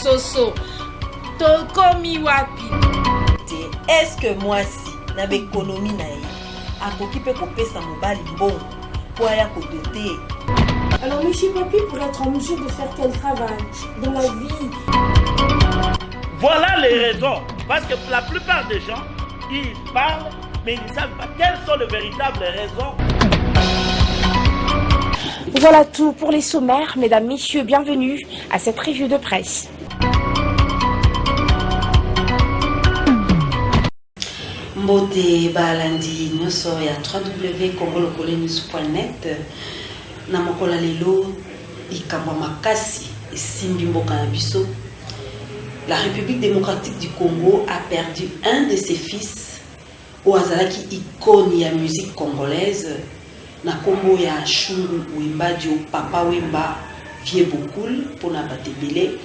soso. Tokomi wapi. Est-ce que moi si na économie na ye akoki pe kopesa mobali mbongo pour aya kodoter? Alors monsieur Papi, pour être en mesure de faire quel travail dans la vie? Voilà les raisons. Parce que la plupart des gens, ils parlent, mais ils ne savent pas quelles sont les véritables raisons. Voilà tout pour les sommaires. Mesdames, messieurs, bienvenue à cette revue de presse. Mbote balandi nyonso ya www.congolocolenews.net na mokola lelo ikambo makasi esimbi mboka na biso. La République démocratique du Congo a perdu un de ses fils au azalaki icône ya musique congolaise na kombo ya Shungu Wemba Dio Papa Wemba Vieux Bokul pona batebele,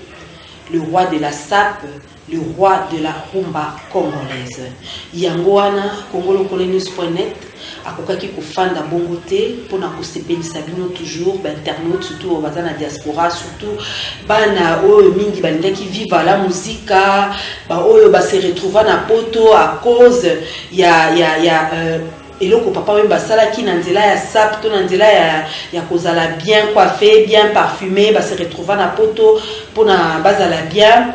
le roi de la sape, le roi de la rumba congolaise. Yangoana congolocolenews.net akokaki kofanda bongo te pona kosepelisa bino toujours internautes, surtout au bazana diaspora, surtout bana oyo mingi bandaki viva la musica, ba oyo ba se retrouva na poto à cause ya eloko Papa Wemba salaki na nzela ya sap to na nzela ya kozala bien coiffé, bien parfumé, ba se retrouva na poto pona bazala bien.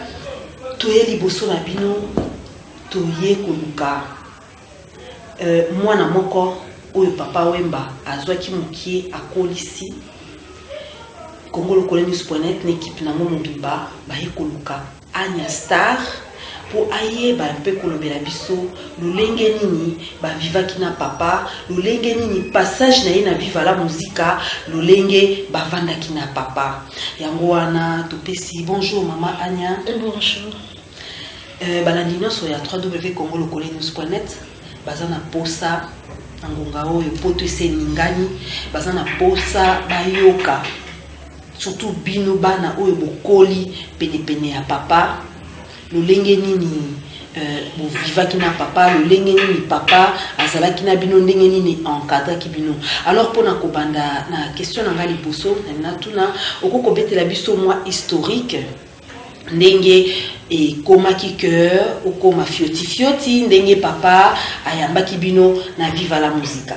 Toye liboso na bino toye koluka mwana moko oyo Papa Wemba azwaki mokie akolisi. congolocolenews.net n'équipe nango mobimba baye koluka Anya Star pour ayeba mpe kolobela biso lolenge nini bavivaki na papa, lolenge nini passage na ye na viva la musica, lolenge bavandaki na papa. Yango wana topesi bonjour mama Anya. Bonjour. Balandi nyonso ya www.congolocolenews.net baza na posa ngonga oyo poto eseningani, baza na posa bayoka surtout bino bana oyo bokoli pene ya papa, lolenge nini bovivaki na papa, lolenge nini papa azalaki na bino, ndenge nini encadraki bino. Alors pona kobanda na question na ngai liboso na tuna okoko betela biso moi historique ndenge ekomaki cœur okoma fioti ndenge papa ayambaki bino na viva la musica.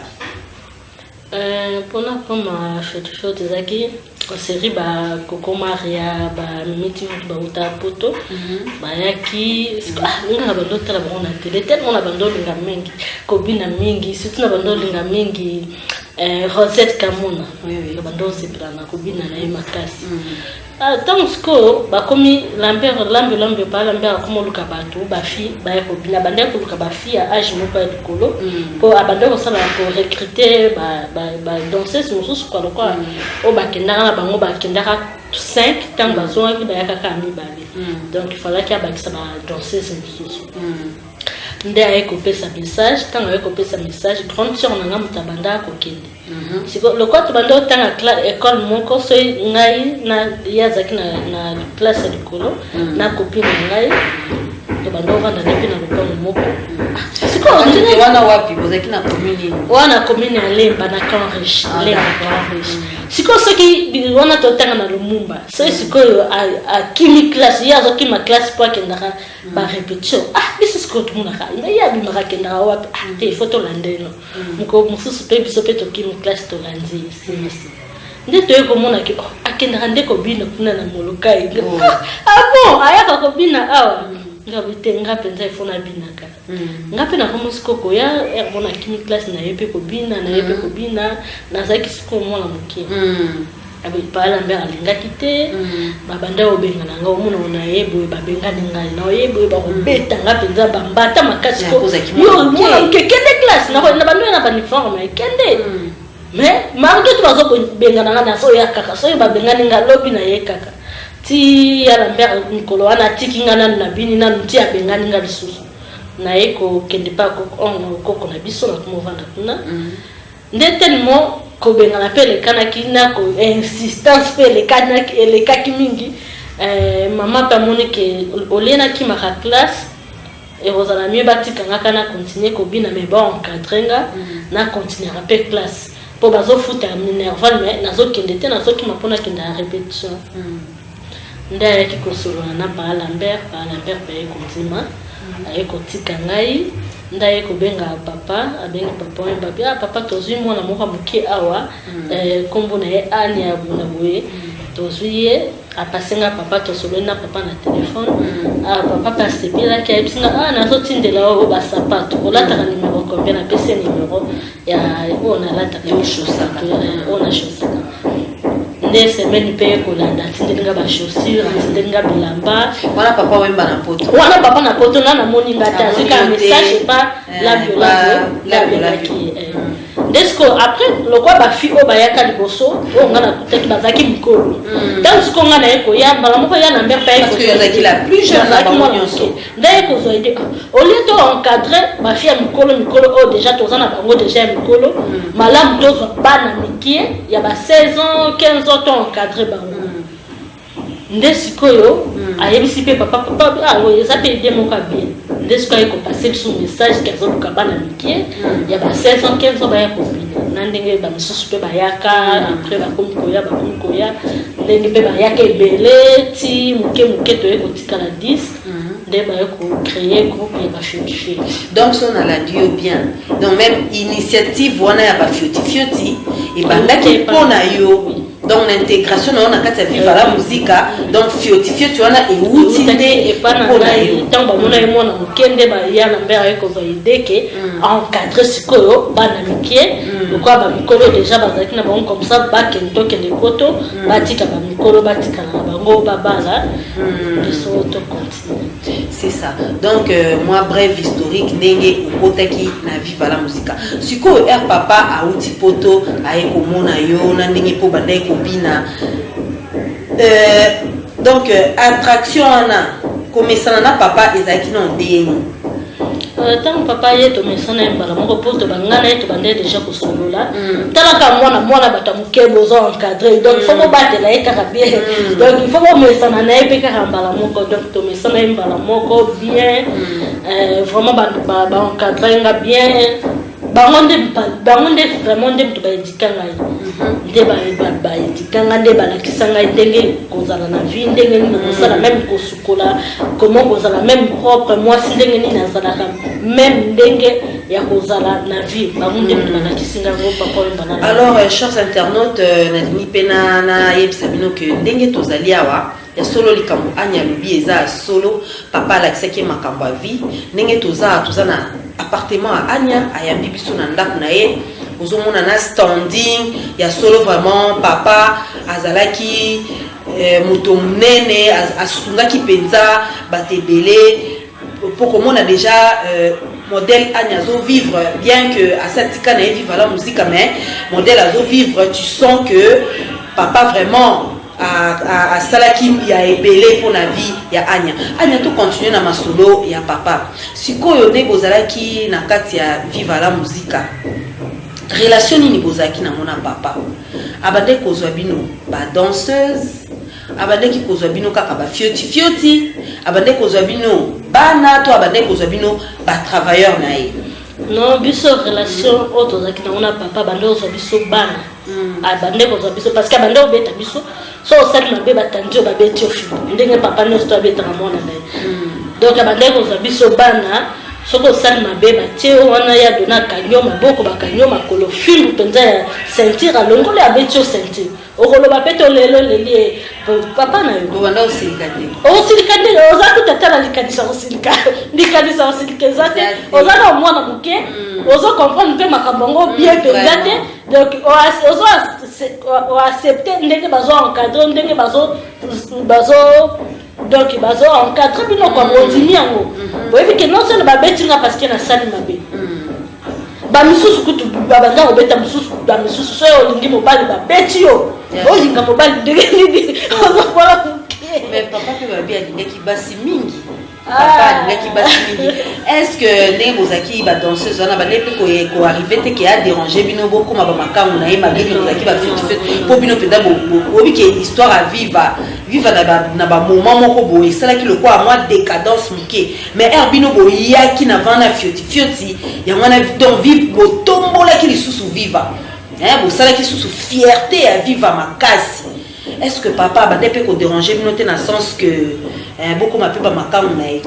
Pona koma fioti ezaki série ba Koko Maria ba miti ba uta poto bayaki nga bando tala ba na télé tellement na bando linga mingi kobina mingi surtout na bando linga mingi Rosette Kamuna na bando sepela na kobina na ye makasi. Tant que ba komi lambe pa lambe comme luka bato ba fi ba kobina bande ko luka ba fi à âge moko ya kolo po abande ko sala ko recruter ba danseuse mususu kwa o ba kendaka na bango ba kendaka 5 tant bazonga ki ba yakaka mibale. Donc il fallait qu'il y a ba danseuse mususu. Nde aye kopesa message, tanga aye kopesa message, grande sœur nanga mutabanda ko kende. Siko lokot bando tanga école moko so ngai na yazaki na classe ya likolo na copine ngai to bando vanda nepi na lokolo moko. Siko wana wapi bozaki na commune wana commune Lemba na Canriche, Lemba. Siko soki wana to tanga na Lumumba. So siko a kimi classe yazo kima classe pour kendaka ba répétition. Biso siko tumunaka ya bimaka kendaka wapi te photo landeno. Muko mususu pe biso pe to kimi classe to landi simisi. Nde to ekomona ki akendaka ndeko bina kuna na molokai. Bon ayaka ko bina awa. Ngabite ngapenza ifona binaka. Ngape na komo sikoko ya bona kimi classe na yepe ko bina na yepe ko bina na zaki siko mwana mukie. Abi pala mbera lingaki te babanda obenga nanga omuna ona yebo babenga ngai na yebo ba kobeta ngapenza bambata makasi ko yo mwana mukekende classe na bando na uniforme kende. Mais malgré tout bazo benga nanga na so ya kaka so ba benga ninga lobi na ye kaka. Ti ya lambert nikolo ana tiki ngana na bini na nti abenga ninga lisusu na eko kende pa ko na biso na kumovanda kuna nde tellement ko benga na pele kana kina ko insistance pele kana ele kaki mingi mama pa monike olena ki maka classe et rozana mieux batika ngaka na continuer ko bina mais bon encadrenga na continuer à pe classe po bazo futa minerval mais nazo kende te nazo ki mapona kenda répétition. Ndaya qui console na ba Lambert paye kontima aye kotika ngai ndaye ko benga papa abenga papa mbapia papa tozui mwana moka muke awa kombo na ye Ania buna boye tozuye apasenga papa tosolo na papa na téléphone papa pasebila ki aipsinga nazo tindela o ba sapato olata ka numéro combien na pese numéro ya ona lata ka chaussette ona chaussette nde semaine paye kolanda tindelinga ba chaussure tindelinga bilamba wana papa wemba na poto na moni ngata zika message pas la violence Desco après le quoi ba fi o ba yaka liboso o ngana kutaki bazaki mikolo tant ce qu'on a na eko ya mbala moko ya na mère paye parce que yazaki la plus jeune na bango nyonso ndaye ko zo ide au lieu de encadrer ba fi ya mikolo o déjà tozana bango déjà mikolo malam tozo bana mikie ya ba 16 ans 15 ans to encadrer bango ndesikoyo ayebisi pe papa oyo eza pe ide moko bien ndesikoyo ko passer son message kezo bana mikie ya ba 16 ans 15 ans ba ya kopina nandenge ba misusu pe ba yaka après ba komi koya ndenge pe ba yaka ebele ti muke to eko tikala 10 nde ba ko créer groupe ya ba fioti donc son a la dio bien donc même initiative wana ya ba fioti et bandaki pona yo donc l'intégration on a quand vivre la musique donc fioti on a et outinde et pas na tant ba mona mona mukende ba ya na mbera ko va ideke encadrer sikoyo bana mikie pourquoi ba mikolo déjà bazaki na bango comme ça ba kento kende koto batika ba mikolo batika na bango babala biso to continue c'est ça donc moi bref historique ndenge okotaki na vivre la musique sikoyo papa a uti poto aye ko mona yo na ndenge po bandai ko bina donc attraction ana komesana na papa ezaki na ndeni tant papa yeto mesana mbala moko poto bangana yeto bande déjà ko solola talaka mwana batamuke bozo encadrer donc faut mo batela ekaka bien donc il faut mo mesana na epeka mbala moko donc to mesana mbala moko bien vraiment ba encadrer nga bien bangonde vraiment nde to ba edikanga nde ba edikanga nde balakisanga ndenge kozala na vie ndenge ni kozala même kosukola comment kozala même propre moi si ndenge ni nazalaka même ndenge ya kozala na vie bangonde to balakisinga ngo papa mbana. Alors chers internautes na pena na yebisabino que ndenge tozali awa ya solo likambo anya lubi eza solo papa la kisaki makambo a vie ndenge toza na appartement à Anya ayambi biso na ndako na ye ozomona na standing ya solo vraiment papa azalaki moto munene asungaki penza batebele pour comment on a déjà modèle Anya zo vivre bien que à cette na vivre la musique mais modèle azo vivre tu sens que papa vraiment à salaki ya ebele pour la vie ya Anya tout continuer na masolo ya papa sikoyo ne bozalaki na kati ya vivre la musique relation ni bozaki na mona papa abande kozwa bino ba danseuse abande ki kozwa bino kaka ba fioti abande kozwa bino bana to abande kozwa bino ba travailleur na ye non biso relation auto zaki na mona papa bande ozwa biso bana abande kozwa biso parce que abande obeta biso so osali mabe batandio babeti ofilo ndenge papa nyonso to abetaka mwana na ye donc abande kozwa biso bana soko osali mabe batie wana ya dona kanyo maboko bakanyo makolo fimbu mpenza ya ceinture alongolo abeti o ceinture okoloba pe to lelo leli papa na yo banda osilika te oza kutatala likanisa osilika ezate oza na mwana moke ozo comprendre mpe makambo yango bien mpenza te donc ozo accepte ndenge bazo encadre ndenge bazo donc bazo encadre bino kwa bondimi yango boyebi ke non seulement babetinga parce que na sali mabe bamisusu kutu babanda kobeta bamisusu soyo olingi mobali babeti yo olinga mobali ndenge nini ozokola moke mais papa mpe babi alingaki basi mingi papa alingaki basi mingi est-ce que ndenge bozalaki badanseuse wana bande mpe koarrive te ke adérange bino bokoma bamakangu na ye mabini bozalaki bafete mpo bino mpenza boyebi ke histoire a vivre na bamoment moko boye esalaki lokola mwa décadence moke mais aire bino boyaki na vana ya fioti yango wana donc vive botombolaki lisusu viva bosalaki lisusu fierté ya viva makasi est-ce que papa va peut déranger noter dans le sens que beaucoup m'appellent pas ma caméra?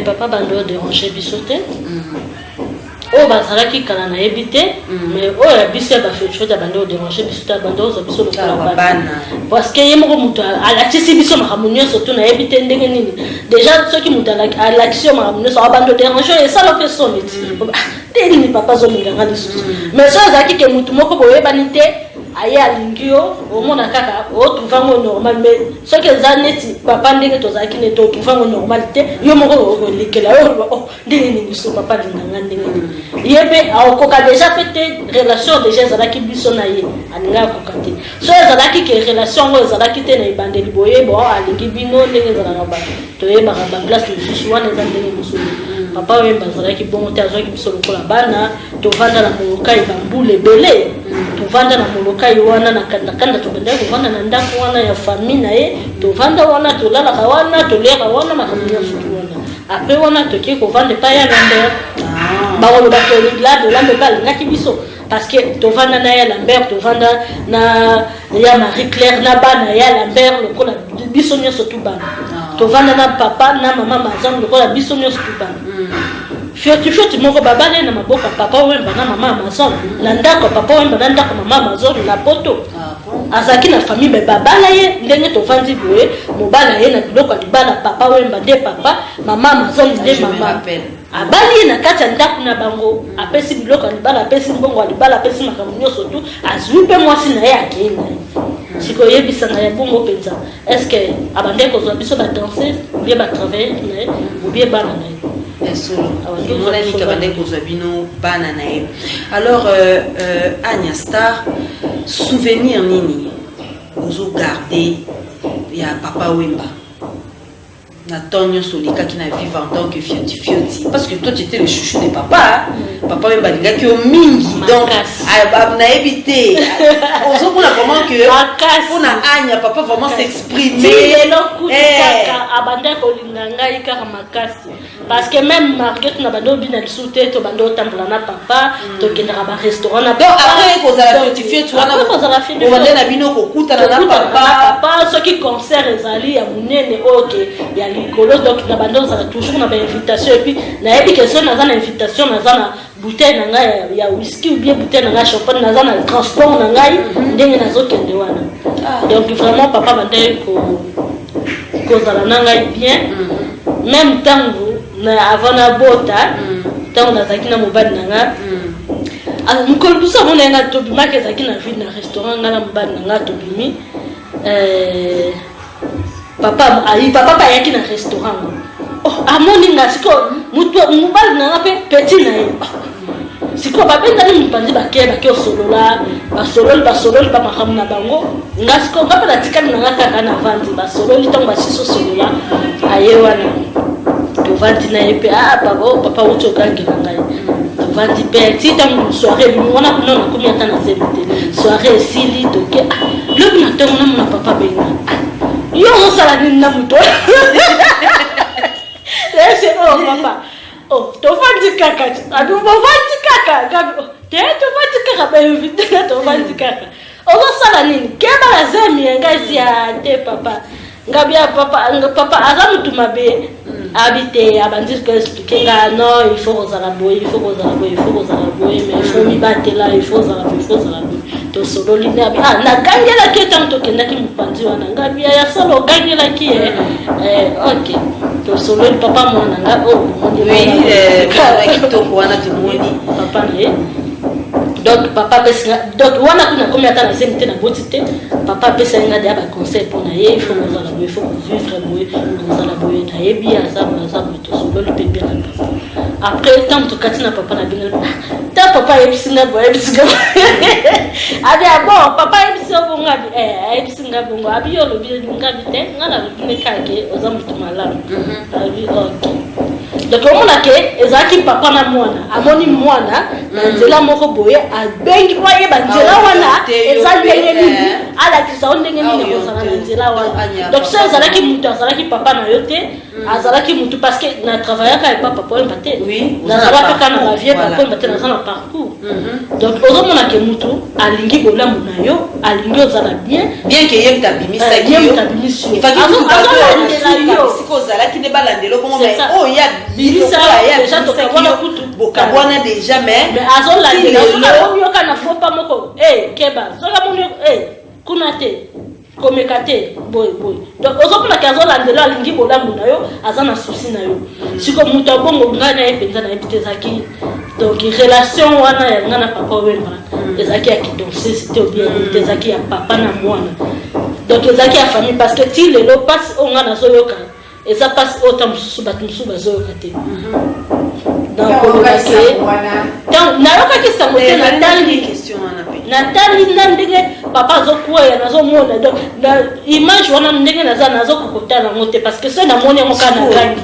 Papa va déranger bisoté. Oh bazalaki kala na ebité mais oh ya biso ba fait chose ba ndo déranger biso ta bando za biso lokala bana parce que yemo muto ala tisi biso mahamunyo surtout na ebité ndenge nini déjà ceux qui muto à l'action mahamunyo so bando déranger et ça la personne dit ni papa zo nganga lisusu mais ça zaki ke mutu moko boye banite aye alingio au monde kaka o trouvango normal mais ce que zaneti papa ndenge to zaki ne to trouvango normalité yo moko lekela yo oh ndenge ni biso papa nganga ndenge yebe aokoka déjà peut-être relation déjà zalaki biso na ye aninga kokate so zalaki ke relation ngo zalaki te na ibandeli boye bo alingi bino ndenge zalaka ba to yeba ba place lisusu wana ndenge biso papa wemba zalaki bongo te azwaki biso lokola bana to vanda na molokai bambule belé to vanda na molokai wana na kanda to benda ko vanda na ndako wana ya famille na ye to vanda wana to lala wana to lera wana makamia futu wana après wana to ki ko vanda pa ya Lambert ba wona ba to la de Lambert ba ngaki biso parce que to vanda na ya Lambert to vanda na ya Marie Claire na bana ya Lambert lokola biso nyoso tu bana to vanda na papa na mama mazam lokola biso nyoso tu bana Fioti moko babale na maboka papa wemba na mama mazon na ndako papa wemba na ndako mama mazon na poto azaki na famille be babala ye ndenge to vandi boye mobala ye na biloko libala papa wemba de papa mama mazon de mama abali na kati ndako na bango apesi biloko libala apesi mbongo libala apesi makamyo surtout azwi pe mwasi na ye akenda siko yebisa na ya bongo penza est-ce que abande ko zo biso ba danser ou bien ba travailler ou bien ba na alors Anya Star souvenir nini vous gardez il y a papa Wemba na Tonyo Solika qui n'a vivre en tant que fioti parce que toi tu étais le chouchou de papa papa Wemba il a que au mingi donc on a évité on se prend vraiment que on a Anya papa vraiment s'exprimer parce que même Marguerite na bando bina lisute to bando tambula na papa to kendra ba restaurant na donc après ko za la fioti tu wana ko vanda na bino ko kuta na papa ce qui concert ezali ya munene okay ya likolo donc na bando za toujours na ba invitation et puis na yebi que so na za na invitation na za na bouteille na ngai ya whisky ou bien bouteille na ngai champagne na za na transport na ngai ndenge na zo kende wana donc vraiment papa bande ko za na ngai bien même tango na avant na bota tango na zakina mobali nanga mukolo busa mona nga to bima ke zakina vide na restaurant nga na mobali nanga to bimi papa pa yaki na restaurant oh amoni nga siko mutu mobali nanga pe petit na ye siko babenda ni mpanzi bake osolola basololi ba mahamu na bango nga siko ngapa na tikali nanga kaka na vandi basololi tango basiso solola aye wana vandi na yepe papa ucho gangi na ngai vandi pe tita soirée bi mona kuna na komi ata na zemite soirée sili toke le bi na tona na papa benga yo so sala ni na muto c'est papa to vandi kaka adu vandi kaka gabi to vandi kaka ba invité to vandi kaka so sala ni keba la zemi ngai si ya te papa ngabia papa azamu tumabe habiter abandir que expliquer non il faut aux arabois il faut mais il faut mi battre là il faut aux arabois to solo lina na gangela ke tanto ke ndaki mpanzi wana ngabia ya solo gangela ki OK to solo papa mwana nga to wana tumoni papa ne donc papa pesa donc wana kuna combien de temps na zemite na botite papa pesa nga dia ba conseil pour na ye il faut vivre boye dans la boye na yebi azabu to solo le bébé na papa après tant to katina papa na bino ta papa yebisinga boye abi bon papa yebisinga bongo abi yebisinga bongo abi yo lo bi ngabi te ngala lo bine kake ozamu tumala abi OK donc omona ke ezaki papa na mwana amoni mwana na nzela moko boye abengi po ayeba nzela wana eza ndenge nini alakisa o ndenge nini ekozala na nzela wana donc so ezalaki mutu azalaki papa na yo te azalaki mutu parce que na travaillaka et papa po emba te nazalaka kaka na bavie papa emba te naza na parcours donc ozomona ke mutu alingi bolamu na yo alingi ozala bien que ye tabimisaki yo azolandela yo siko ozalaki nde balandela bongo mais oyo ya bilokola ya bimisaki yo bokabwana déjà mais azolandela soka omioka na fopa moko keba soka momio kuna te komeka te boy donc ozomona ke azolandela alingi bolamu na yo aza na souci na yo siko mutu abongo ngai na ye mpenza na ye mpe ezalaki donc relation wana ya nga na papa wemba ezalaki ya kidonsesité ou bien ezalaki ya papa na mwana donc ezalaki ya famille parce que ti lelo mpasi oyo nga nazoyoka eza mpasi oyo ta mosusu bato mosusu bazoyoka te nayokaki sango te natali na ndenge papa azokweya nazomona donc image wana ndenge nazokokota nango te parce que so namoni yango kaka na gangi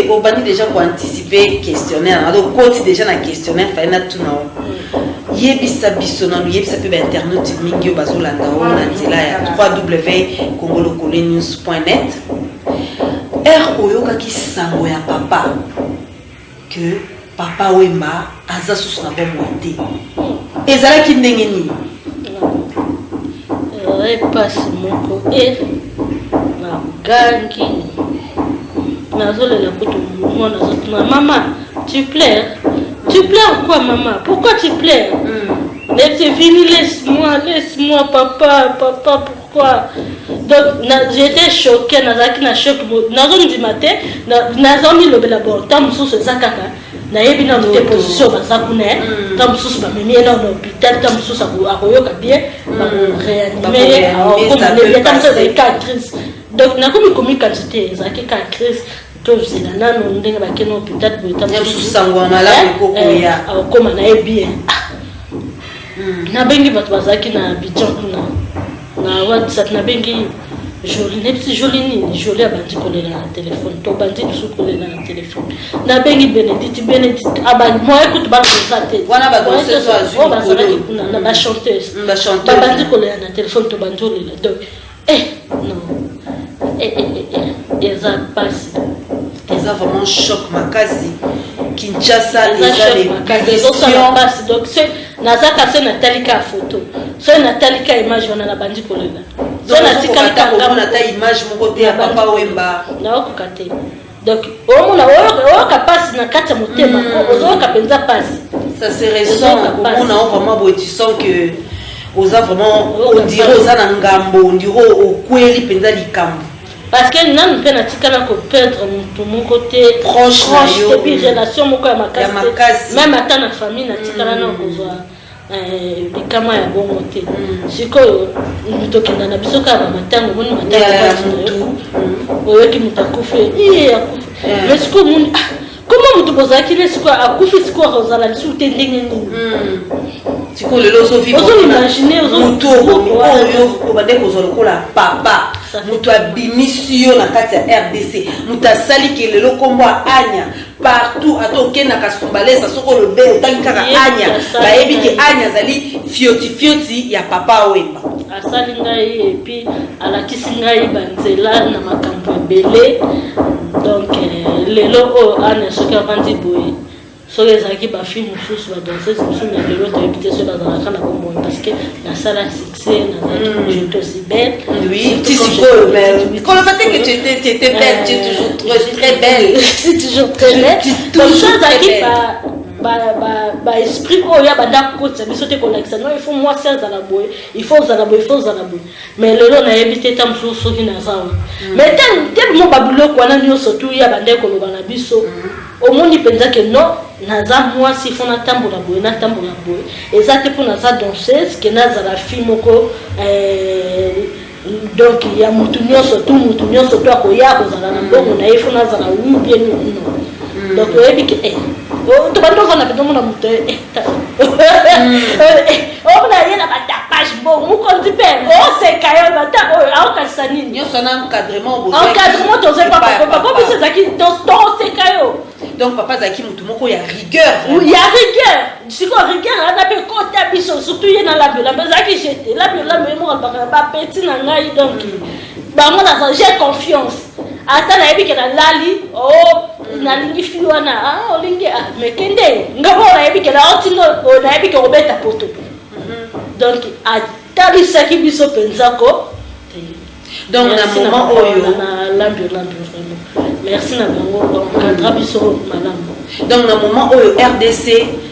on va déjà pour anticiper questionnaire donc côté déjà na questionnaire fa na tout non yebisa bisona yebisa pe internet mingi bazolanda ona nzela ya www.congolocolenews.net oyoka ki sango ya papa que papa Wemba aza susu na bomoi te ezalaki ndenge nini pasi moko na gangi nazolela kutu mwana zotuna maman tu pleures quoi maman pourquoi tu pleures c'est fini laisse-moi papa pourquoi donc j'étais choquée nazaki na choc nazondima te nazomi lobela bon ta mosusu eza kaka nayebi na mote position baza kuna ta mosusu bamemi ye na hôpital ta mosusu akoyoka bien bakoreanime ye aokomanebia ta mosusu ezalaki ka actrice donc nakomi komi quantité ezalaki ka actrice tozela nano ndenge bakena hôpital boyetakoma na ye bien nabengi bato bazalaki na Abidjan kuna na WhatsApp nabengi Jolie nepsi Jolie nini Jolie abandi kolela na telefone to bandi dusu kolela na telefone nabengi Benedict abandi moi écoute bana ça te wana ba danseuse azui bazalaki kuna na ba chanteuse bandi kolela na telefone to bandi kolela donc non eza passe eza vraiment choc makasi Kinshasa eza les passe donc c'est nazaka se natalika photo so natalika image wana na bandi kolela so natalika na ta image moko te ya papa Wemba na okoka te donc omona oyo kapasi na kati ya motema ozoka penza pasi ça se ressent omona vraiment bo tu sens que oza vraiment on dirait oza na ngambo on dirait okweli penza likambo parce que nanu mpe natikala koperdre motu moko te proche te puis relation moko ya makasi même ata na famille natikala na kozwa bikama ya bongo te sikoyo moto okenda na biso kaka bamatango omoni matango oyoki moto akufi mais sikoyo omoni koma moto bozalaki ne sikoyo akufi sikoyo akozala lisusu te ndenge nini sikoyo lelo ozoimagine moto oyo obande kozwa lokola papa moto abimisi yo na kati ya RDC moto asaliki lelo kombo anya partout ata okendaka sumbalesa soko lobe otangi kaka anya bayebi ke anya azali fioti ya papa Wemba asali ngai epuis alakisi ngai banzela na makambo ebele donc lelo oyo anya soki avandi boye soki ezalaki bafilme mosusu badanseuse mosusu na lelo toyebi te soki bazalaka na bomoi parce que nasala succès nazalaki j'étais aussi belle koloba te que tu étais belle tu es toujours très belle c'est toujours très belle donc so ezalaki esprit oyo ya banda kokotisa biso te kolakisa non il faut mwasi azala boye il faut ozala boye mais lelo nayebi te ta mosusu soki naza wa mais telemo babiloko wana nyonso tu ya banda koloba na biso omoni mpenza ke non naza mwasi fo natambola boye eza te mpo naza danseuse ke nazala fille moko donc ya mutu nyonso tu akoya kozala na bongo na ye fo nazala wi bien non donc oyebi ke tobandi ovanda mpenza omona moto omona ye na batapage bon mokonzi mpe oseka yo bata oyo aokatisa nini nyonso na encadrement tozepapa biso ezalaki toseka yo Donc papa zaki mutumoko ya rigueur. Il y a rigueur. Si on rigueur, on a fait côté biso surtout il y a la zaki jeté. La moi ba petit na ngai donc ba moi j'ai confiance. Ata na yebi ke na lali na lingi fiwana olingi mais kende ngabo na yebi ke na otino na yebi ke obeta poto. Donc ata lisaki biso penzako. Donc na moment oyo merci na bango encadra biso madame. Donc na moment oyo RDC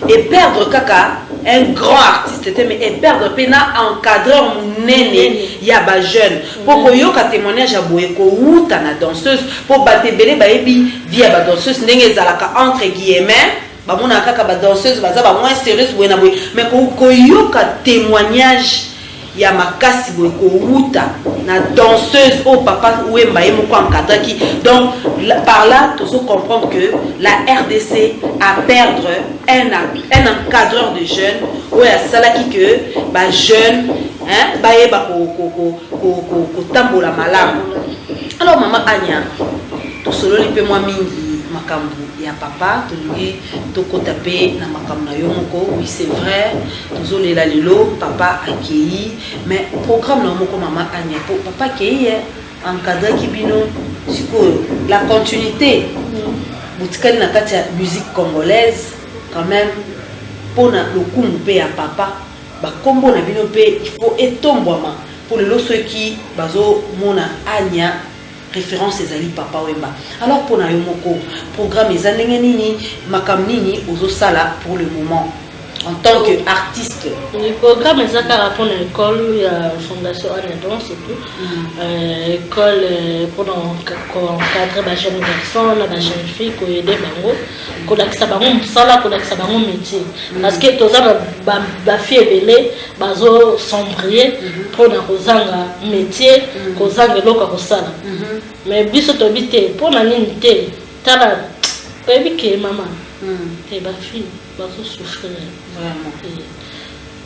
et perdre kaka un grand artiste mais et perdre pena encadreur munene ya ba jeune pour koyoka témoignage ya boye ko wuta na danseuse pour batebele ba yebi via ba danseuse ndenge ezalaka entre guillemets ba mona kaka ba danseuse baza ba moins sérieuse boye na boye mais koyoka témoignage ya makasi boye ko wuta na danseuse au papa Wemba moko encadraki. Donc par là tu comprendre que la RDC a perdre un encadreur de jeunes ou ya salaki que ba jeune hein ba yeba ko tambola malamu. Alors maman Anya to solo li pe moi mingi makambu ya papa tolingi tokota pe na makambu na yo moko. Oui c'est vrai tozolela lelo papa akei mais programme na moko maman Anya po papa akei encadré kibino sikoyo la continuité butikali na kati ya musique congolaise quand même pona lokumu pe ya papa bakombo na bino pe il faut etombwama pour lelo soki bazo mona Anya référence ezali papa Wemba. Alors pour na yo moko programme ezandenge nini makam nini ozo sala pour le moment en tant qu'artiste? Le programme est pour l'école, il y a Fondation Anne Danse et tout. École pour encadrer les jeunes garçons, les jeunes filles, pour aider les gens, pour les métier. Parce que tous les filles belées, bazo sombrier pour les métier, pour les loka kosala. Mais biso to bité pour na nité, tala que maman, t'es ba fille. Souffrir vraiment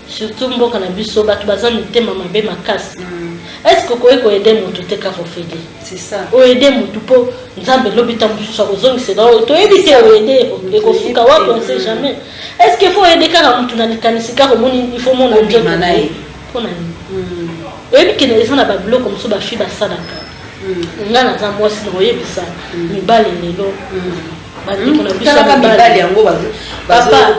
surtout mboka na biso batu bazani te mama be makasi. Est-ce que ko aider mutu te ka fofede? C'est ça. O aider mutu po nzambe lobita mutu so kozongi c'est là to éviter o aider et ko fuka wapi on sait jamais. Est-ce qu'il faut aider ka mutu na likanisi ka moni il faut mon ndio manaye pour nani et puis que les gens na ba bloc comme so ba fi ba sadaka ngana za mwasi no yebisa mibale lelo papa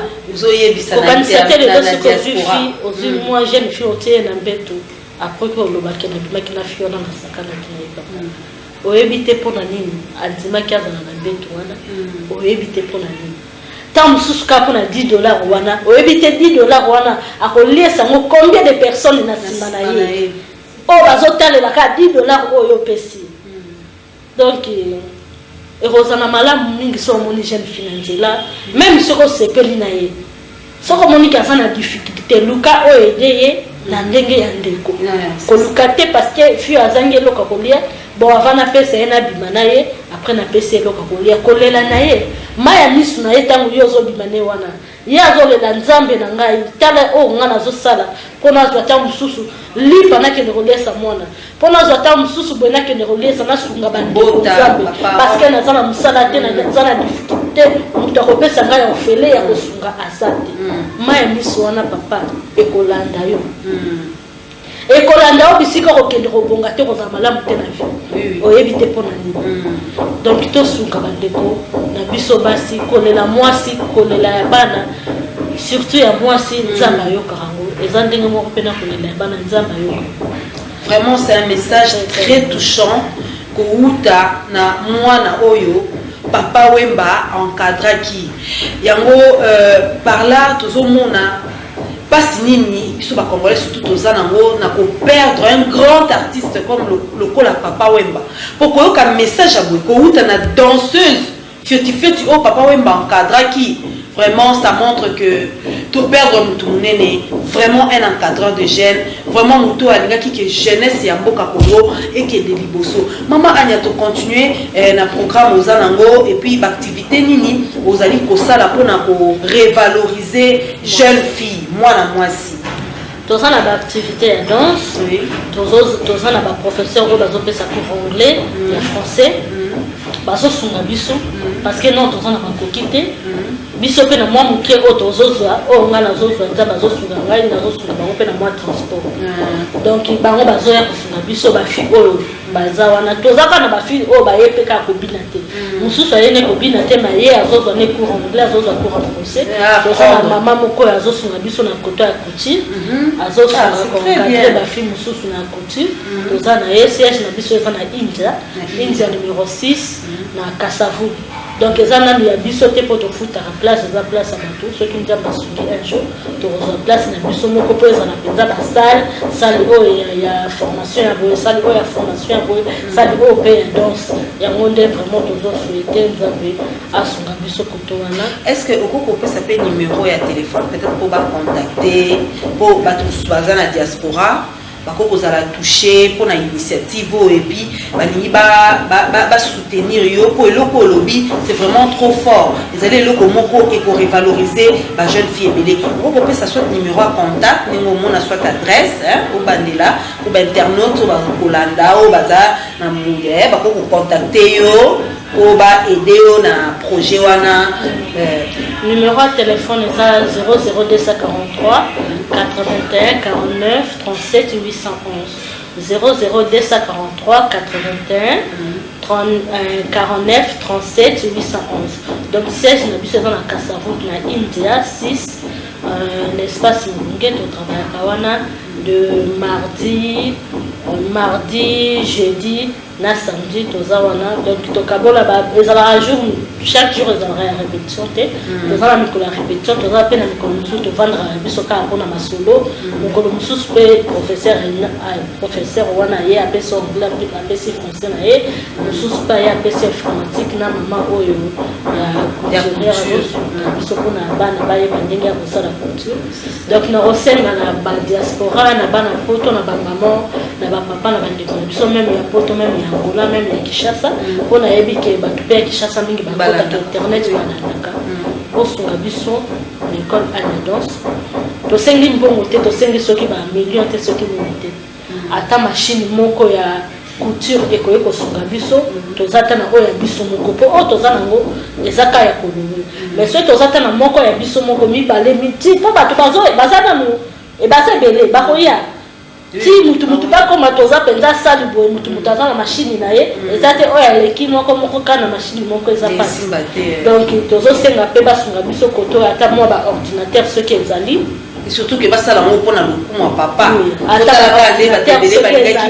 moi jeune fille otie na mbeto après que le bakena bimaki na fiona na sakana kinai o éviter pour na nini anzima kiaza na mbeto wana o éviter pour na nini tant musuka pour na $10 wana o éviter $10 wana akolia sango combien de personnes na simana ye o bazotale la ka $10 oyo pesi. Donc Rosana Malam mingi so moni jeune financier là même si on sepeli na ye so ko moni ka sana difficulté luka o aider na ndenge ya ndeko ko luka te parce que fi azange loka kolia bon avant na pesa na bima na ye après na pesa loka kolia kolela na ye maya misu na ye tangu yozo bimane wana ya zo le nzambe na ngai tala o ngana zo sala pona zo ta mususu lipa na ke ne rolesa mona pona zo ta mususu bona ke ne rolesa na sunga bando nzambe parce que na zana musala te na zana difficulté muto ko pesa ngai ofele ya kosunga asante maya misu wana papa ekolanda yo ekolanda obisika ko kende ko bonga te ko za malamu te na vie o éviter pona ni donc to sunga bandeko na biso basi kolela mwasi kolela ya bana surtout ya mwasi nzamba yo karango ezandenge moko pena kolela ya bana nzamba yo. Vraiment c'est un message très touchant ko uta na mwana oyo papa Wemba encadraki yango par là tozomona passe nini biso ba congolais surtout tozanango na ko perdre un grand artiste comme le kola papa Wemba pour koyoka message à boy ko uta na danseuse fioti oh papa Wemba encadraki. Vraiment ça montre que tout perdre mutumunene vraiment un encadreur de jeunes vraiment mutu alinga ki que jeunesse ya mboka Congo et que de liboso maman Anya to continuer na programme ozanango et puis activité nini ozali ko sala pona ko revaloriser jeune fille mwana mwasi toza na ba activité ya danse toza na ba professeur o bazopesa cours anglais et français bazosunga biso parce que non toza na bakoki te biso mpe na mwa moke oyo tozozwa oyo ngai nazozwa nza bazosunga ngai nazosunga bango mpe na mwa transport donc bango bazoya kosunga biso bafille oyo baza wana toza kaka na bafille oyo baye mpe kaka kobina te mosusu aye ne kobina te ma ye azozwa ne cours anglais azozwa cours en français toza na mama moko oyo azosunga biso na koto ya couture azosunga koencadre bafille mosusu na couture toza na ye siège na biso eza na india numéro 6 na Kasavu. Donc les gens ya biso te pour te foutre à place à place à bateau ceux qui nous ont passé un jour tu reçois place na biso moko po eza na penza ba salle oyo ya formation ya boye salle oyo ya formation ya boye salle oyo pe danse ya monde vraiment toujours souhaiter nzambe asunga biso kotowana. Est-ce que okoko peut s'appeler numéro ya téléphone peut-être pour ba contacter pour ba tous baza na diaspora bako kozala toucher pour na initiative et puis balingi ba soutenir yo pour eloko lobby c'est vraiment trop fort les allez eloko moko et pour revaloriser ba jeune fille belé okoko peut ça soit numéro à contact ningo mona soit adresse au bandela ou ba internaute ou ba kolanda ou baza na munge bako ko contacter yo ou ba aider yo na projet wana numéro de téléphone est à 00243 81 49 37 811 00243 81 49 37 811. Donc siège na biso dans la Kasavu na India 6 l'espace Munguet au travail kawana de mardi jeudi na samedi tozawana donc tokabola ba ezala jour chaque jour ezala ya répétition te tozala mikolo ya répétition tozala pe na mikolo mosusu tovandra biso kaka mpona masolo mokolo mosusu pe professeur wana ye apesi anglais apesi français na ye mosusu pe ye apesi informatique na mama oyo ya biso mpona bana bayeba ndenge ya kosala culture donc na kosenga na badiaspora na bana poto na bamama na bapapa na bandeko na biso meme ya poto meme Angola même ya Kinshasa on a yebi ke ba tupe Kinshasa mingi ba kota internet wana naka osunga biso l'école Anados to sengi mbongo te to sengi soki ba million te soki minute ata machine moko ya couture ekoyeko sunga biso tozata na oya biso moko po o tozana ngo ezaka ya kolulu mais so tozata na moko ya biso moko mibale miti po bato bazana no e basa belé ba koya ti mutu ba koma toza penza sali boy mutu aza na machine na ye ezate oya leki moko kana machine moko eza pas donc tozo senga pe basunga biso koto ata mo ba ordinateur ce qui ezali et surtout que basala mo pona lokumu papa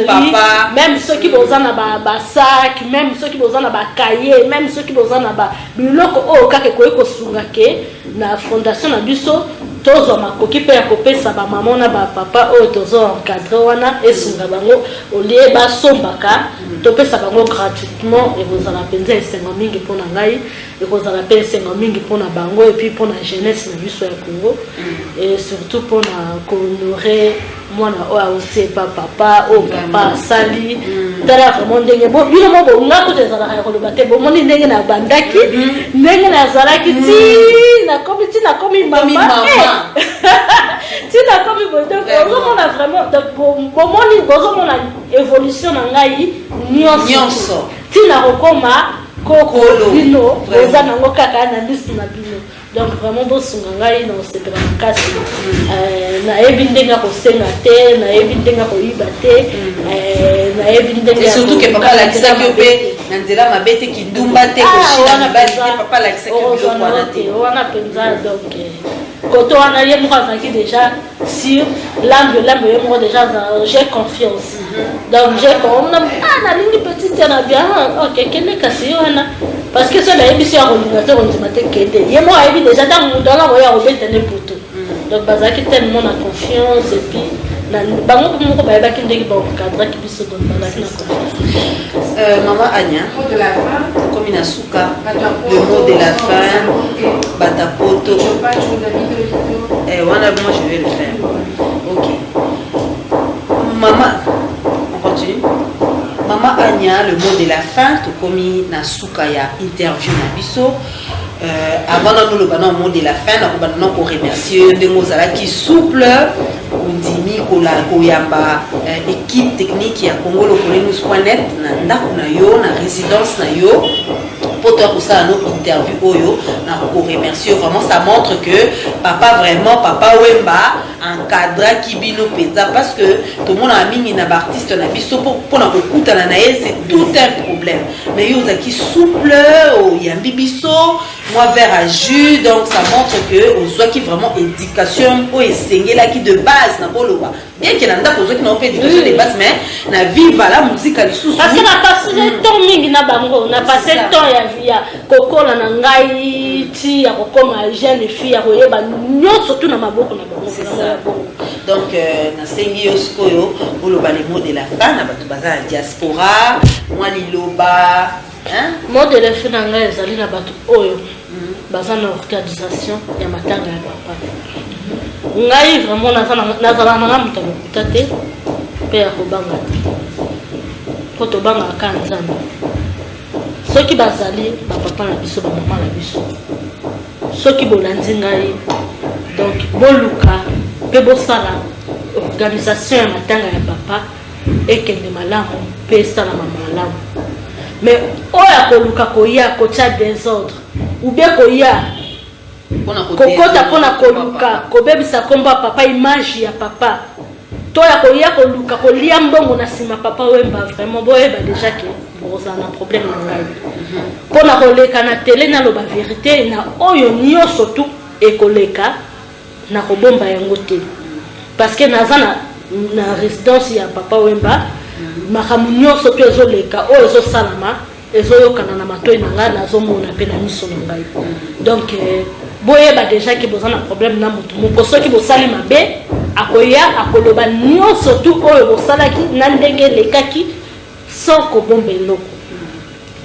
papa même ceux qui boza na ba sac même ceux qui boza na ba cahier même ceux qui boza na ba biloko o kake ko sunga ke na fondation na biso tozo makoki pe ya kopesa ba mama na ba papa o tozo encadrer wana esunga bango olie ba sombaka to pesa bango gratuitement et vous allez penza esengo mingi pona ngai et vous allez penza esengo mingi pona bango et puis pona jeunesse na biso ya Congo et surtout pona honorer mwana o aussi papa o papa sali tala vraiment ndenge bo bino mo ngako tezala ya koloba te bo moni ndenge na bandaki ndenge na zalaki ti na komi mama tina comme donc on a vraiment donc bomoni bozomona évolution na ngai nyonso tina kokoma kokolo bino boza nango kaka na liste na bino donc vraiment bosunga ngai na sepela makasi na yebi ndenga kosenga te na yebi ndenga koyiba te na yebi ndenga et surtout que papa la kisa kiope na nzela mabete kindumba te koshina bali te papa la kisa kiope wana te wana penza donc quand on a eu moi déjà sur l'âme moi déjà j'ai confiance donc j'ai comme la ligne petite elle a bien ok quel est cassé parce que c'est la émission ordinateur on dit matin qu'était et moi déjà dans la voyage au bête pour tout donc bazaki tellement na confiance et puis bango moko bayeba ki ndenge ba cadre ki biso donc bazaki na confiance. Maman Anya, comme il a souka, le mot de la fin, batapoto. Moi je vais le faire. Ok. Maman, on continue. Maman Anya, le mot de la fin, tout comme il a souka ya interview na biso. Avant de nous le mot de la fin, nous allons remercier les mots qui souple. Ndimi kola koyamba équipe technique ya Congo Lokolenus.net na ndako na yo na résidence na yo photo pour ça notre interview oyo na ko remercier vraiment ça montre que papa Wemba encadra Kibino Peza parce que tout le monde a mis un artiste na biso pour na kokuta na c'est tout un problème mais yo qui souple o yambi biso moi vers à jus donc ça montre que aux qui vraiment éducation o esengela qui de base na boloba bien qu'il anda ko qui na pas éducation de base mais na viva la musique ali sous parce que na passé temps mingi na bango na passé temps ya kokola na ngai ti ya kokoma jeune fille ya koyeba nyo surtout na maboko na bango donc na sengi yo skoyo boloba les mots de la fin na bato baza la diaspora moi liloba hein mot de la fin na ngai ezali na bato oyo baza na organisation ya matanga ya papa ngai vraiment nazala na mutu akokuta te mpe ya kobanga te po tobangaka nzambe soki bazali bapapa na biso bamama na biso soki bolandi ngai donc boluka mpe bosala organisation ya matanga ya papa ekende malamu mpe esalama malamu mais oyo akoluka koya kotia désordre ou bien koya kokota mpona koluka kobebisa kombo ya papa image ya papa to ya koya koluka kolia mbongo na nsima papa Wemba vraiment boyeba déjà ke bozala na problème na ngai mpona koleka na tele naloba vérité na oyo nyonso tu ekoleka na kobomba yango te parce que naza na résidence ya papa Wemba makambo nyonso tu ezoleka oyo ezosalama ezoyokana na matoi na ngai nazomona mpe na miso na ngai donc boyeba déjà ke boza na problème na motu moko soki bosali mabe akoya akoloba nyonso tu oyo bosalaki na ndenge elekaki sans kobomba eloko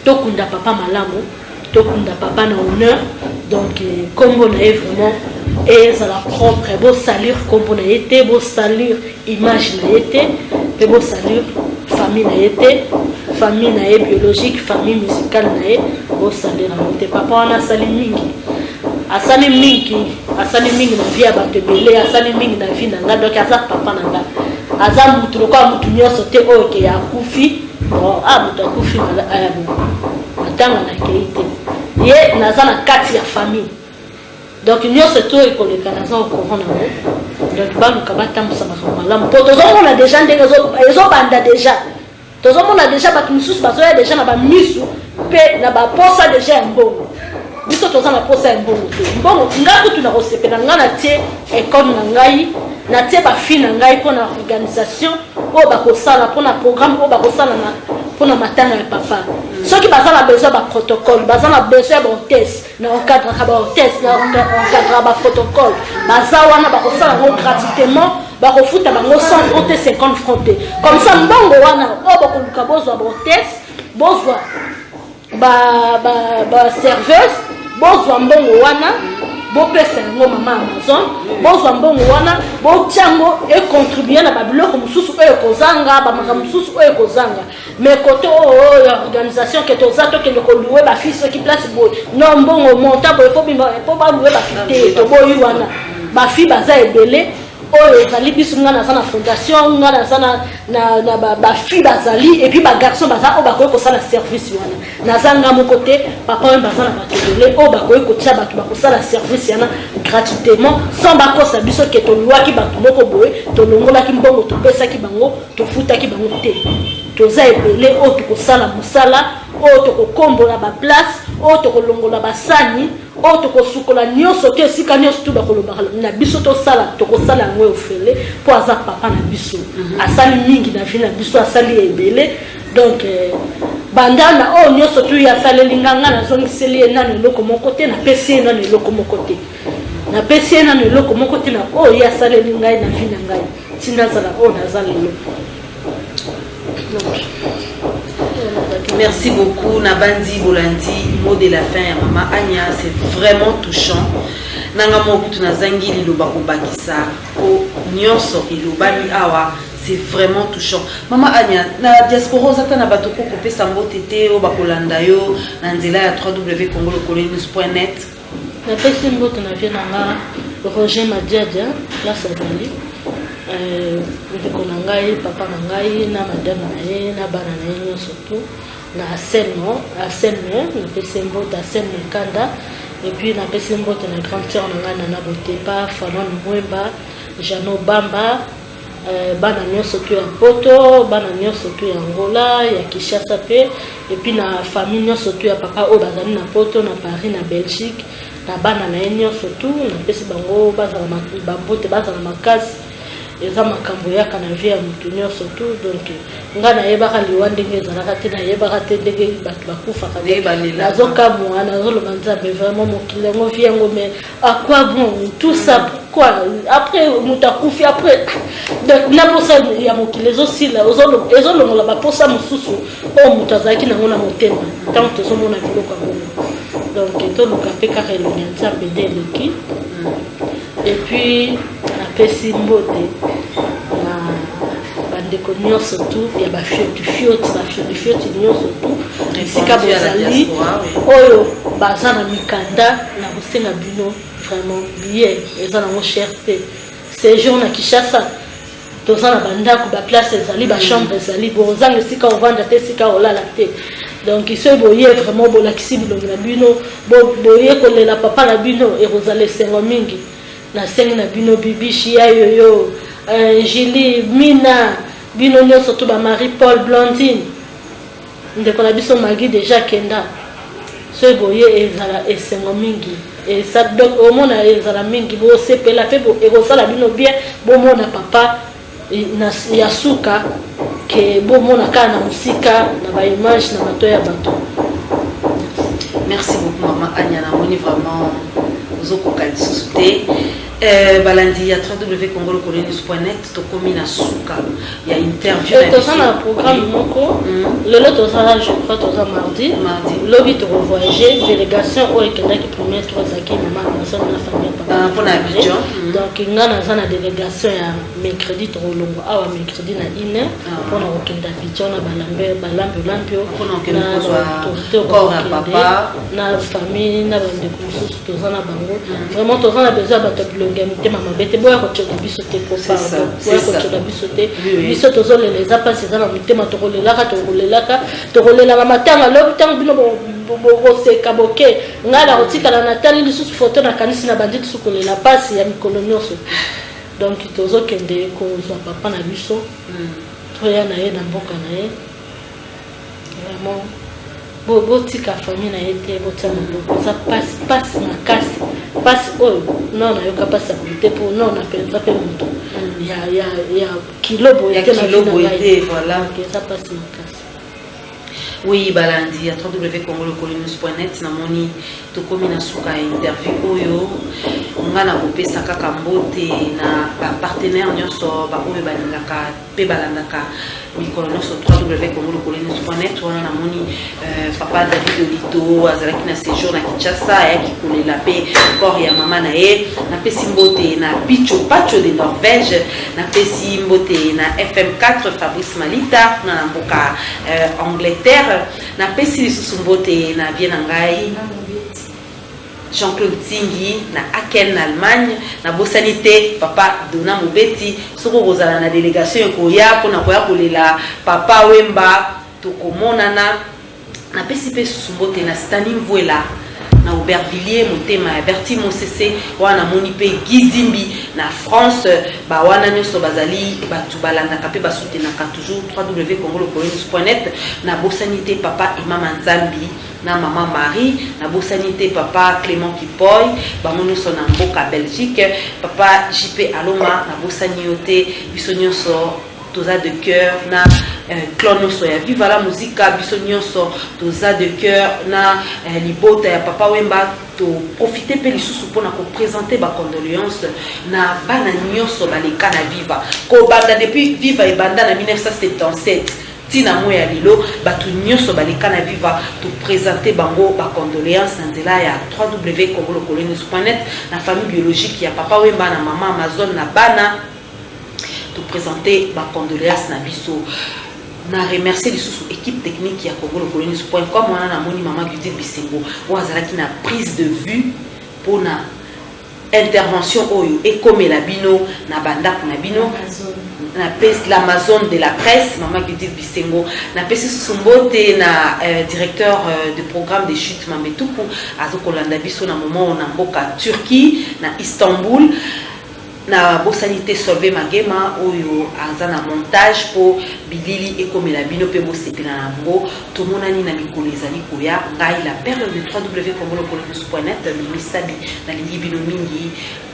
tokunda papa malamu tokunda papa na honneur donc kombo na ye vraiment ezala propre bosalir kombo na ye te bosalir image na ye te mpe bosalir famille na ye te famille na ye biologique famille musicale na ye bosalir yango te papa wana asali mingi na vie ya bato ebele asali mingi na vie na nga donc aza papa na nga aza mutu lokola mutu nyonso te oyo ke akufi mutu akufi matanga na kei te ye naza na kati ya famille donc nyonso to ekoleka naza ocourant nango donc baluka batambusa makambo malamu mpo tozomona deja ndenge ezobanda deja tozomona deja bato mosusu bazoya deja na bamisu mpe na baposa deja ya mbongo biso toza na posa ya mbongo te mbongo ngai kutu na kosepela ngai natie ekole na ngai natie bafille na ngai mpona organisation oyo bakosala mpona programme oyo bakosala mpona matanga ya papa soki baza na besoin baprotocole baza na besoin ya bahotesse na encadraka bahotesse na encadraka baprotocole baza wana bakosala yango gratuitement bakofuta bango 100 francs te 50 francs te comme ça mbongo wana oyo bakoluka bozwa bahotesse bozwa serveuse bozwa mbongo wana bopesa yango mama Amazon bozwa mbongo wana botiango econtribue na babiloko mosusu oyo ekozanga bamakambo mosusu oyo ekozanga mais kote oyo ya organisation ke toza tokende koluwe bafille soki place boye non mbongo monta boye po baluwe bafille te toboyi wana bafille baza ebele oyo ezali biso nga naza na fondation nga naza na bafille bazali et puis bagarçon baza oyo bakoki kosala service wana naza nga moko te papa oyo baza na bato ebele oyo bakoki kotia bato bakosala service yana gratuitement sans bakosa biso ke toluwaki bato moko boye tolongolaki mbongo topesaki bango tofutaki bango te toza ebele oyo tokosala mosala oyo tokokombola baplace oyo tokolongola basani oyo tokosukola nyonso te esika nyonso tu bakolobaka na biso tokosala yango ofele mpo aza papa na biso asali mingi na vie na biso asali ebele donc banda na oyo nyonso tu ye asaleli nga nazongiseli ye nano eloko moko te napesi ye nano eloko moko te napesi ye nano eloko moko te na oyo ye asaleli ngai na vie na ngai ntina azala oyo naza lelo. Merci beaucoup Nabandi Bolandi, mot de la fin Maman Anya, c'est vraiment touchant. Nanga mokutu na zangi liloba kobakisa ko nyonso ilobali awa, c'est vraiment touchant. Maman Anya, na diaspora zata na bato ko kopesa mbote te o bakolanda yo na nzela ya www.congolocolonews.net. Na pesi mbote na vie nanga Roger Madiadia, la Savali. Ndeko na ngai papa na ngai na madame na ye na bana na ye surtout na Aselmo, na Pesembo, Aselmo Kanda, et puis na Pesembo, na grande sœur na Botepa, Fanon Mwemba, Jano Bamba, bana nyonso tu ya Poto, bana nyonso tu ya Angola, ya Kinshasa pe, et puis na famille nyonso tu ya papa o bazali na Poto, na Paris, na Belgique, na bana na nyonso tu, na pesi bango bazala babote bazala makasi. Eza makambo yaka na vie ya mutu nyonso tu, donc nga nayebaka liwa ndenge ezalaka te, nayebaka te ndenge bato bakufaka nazokamwa nazoloba nzambe vraiment mokili yango vie yango, mais à quoi bon tout ça, pourquoi après mutu akufi après, donc na posa ya mokili ezosila ezolongola baposa mosusu oyo mutu azalaki nango na motema ntango tozomona biloko yango, donc toluka mpe kaka elongi ya nzambe nde eleki. Et puis napesi mbote na bandeko nyonso tu ya bafioti nyonso tu esika bozali oyo baza na mikanda na kosenga bino vraiment bien eza nango cherté séjour na Kinshasa toza na bandako baplace ezali bachambre ezali bozanga esika ovanda te esika olala te, donc soki boye vraiment bolakisi bilongi na bino boye kolela papa na bino ekozala esengo mingi na sengi na bino bibishi ya yoyo Julie Mina bino nyonso to ba Marie Paul Blondine ndeko na biso Magui déjà kenda soki boye ezala esengo mingi et ça donc omona ezala mingi bo sepela pe bo ekozala bino bien bomona papa na ya suka ke bomona kana na musika na ba image na bato ya bato. Merci beaucoup maman Anya, na moni vraiment ozokoka lisusu te. Balandi ya www.congolocolonews.net tokomi na suka ya interview na programme moko lelo toza je crois toza mardi lobi to voyager délégation o ekendaki première trois zaki mama na zone na famille papa pour na Abidjan, donc ngana zana délégation ya mercredi to longo awa mercredi na ine pour na okenda Abidjan na balambe pour na okenda ko papa na famille na bande kususu toza na bango vraiment toza na besoin bato mitema mabete boya kochoka biso te ko pardon boya kochoka biso te biso tozolela eza pasi eza na mitema tokolelaka matanga lobi ntango bino boseka boke ngala kotikala na tali lisusu foto na kanisi na bandi tusukolela pasi ya mikolo nyonso, donc tozokende kozwa papa na biso toya na ye na mboka na ye vraiment botika famille na ye te botia maboko eza pasi makasi pasi oyo non nayoka pasi ya kolite mpo non napenza mpe moto ya kilo boye te na vie voilà eza pasi makasi. Oui, balandi à www.congolocolonews.net namoni tokomi na suka interview oyo ngana kopesa kaka mbote na ba partenaire nyonso ba oyo balingaka pe balandaka mikolo nyonso www.congolocolonews.net wana namoni papa David Olito azalaki na séjour na Kinshasa ayaki kolela pe corps ya mama na ye, napesi mbote na Picho Pacho de Norvège, napesi mbote na FM4 Fabrice Malita na mboka Angleterre, na pesi lisusu mbote na vie na ngai Jean-Claude Tingi na Aken na Allemagne, na bosanité papa Dona Mobeti soko kozala na délégation koya pona koya kolela papa Wemba tokomonana, na pesi pe sumbote na Stanin Vuela na Aubervilliers motema ya Berti Mosese wana moni pe Gidimbi na France ba wana nyonso bazali batu balandaka pe basutenaka toujours www.congolocolonews.net, na bosanité papa Imam Nzambi na maman Marie, na bosanité papa Clément Kipoy bango nyonso na mboka Belgique, papa JP Aloma na bosaniote biso nyonso toza de cœur na clone so ya viva la musique biso nyonso toza de cœur na libota ya papa Wemba to profiter pe lisusu pona ko présenter ba condoléances na bana nyonso baleka na viva ko banda depuis viva e banda na 1977 tina moya lilo batu nyonso baleka na viva to présenter bango ba condoléances na nzela ya www.congolocolonews.net na famille biologique ya papa Wemba na mama Amazon na bana to présenter ba condoléances na biso. Na remercier les sous équipe technique ya congolocolonews.com wana na moni mama Judith Bisengo o azalaki na prise de vue pona intervention oyo ekomela bino na bandako na bino na pesi l'Amazon de la presse maman Judith Bisengo na pesi Sumbote na directeur de programme de chute Mametuku azokolanda biso na moment na mboka Turquie na Istanbul na bosanité Solvay Magema oyo aza na montage po bilili ekomela bino pe bosepela na ngo tomonani na mikolo ezali koya ngai la perle de www.congolocolomus.net mimisabi na lingi bino mingi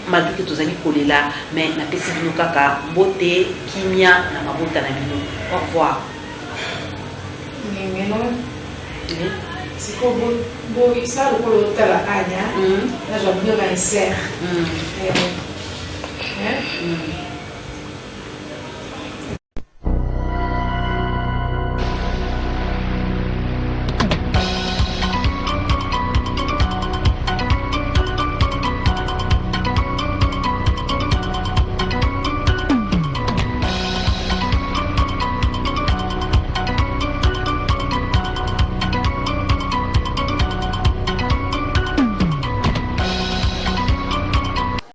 malgré que tozali kolela mais na pesi bino kaka mbote kimia na mabota na bino au revoir. C'est comme ça le colo de la cagne, là j'ai bien un cerf.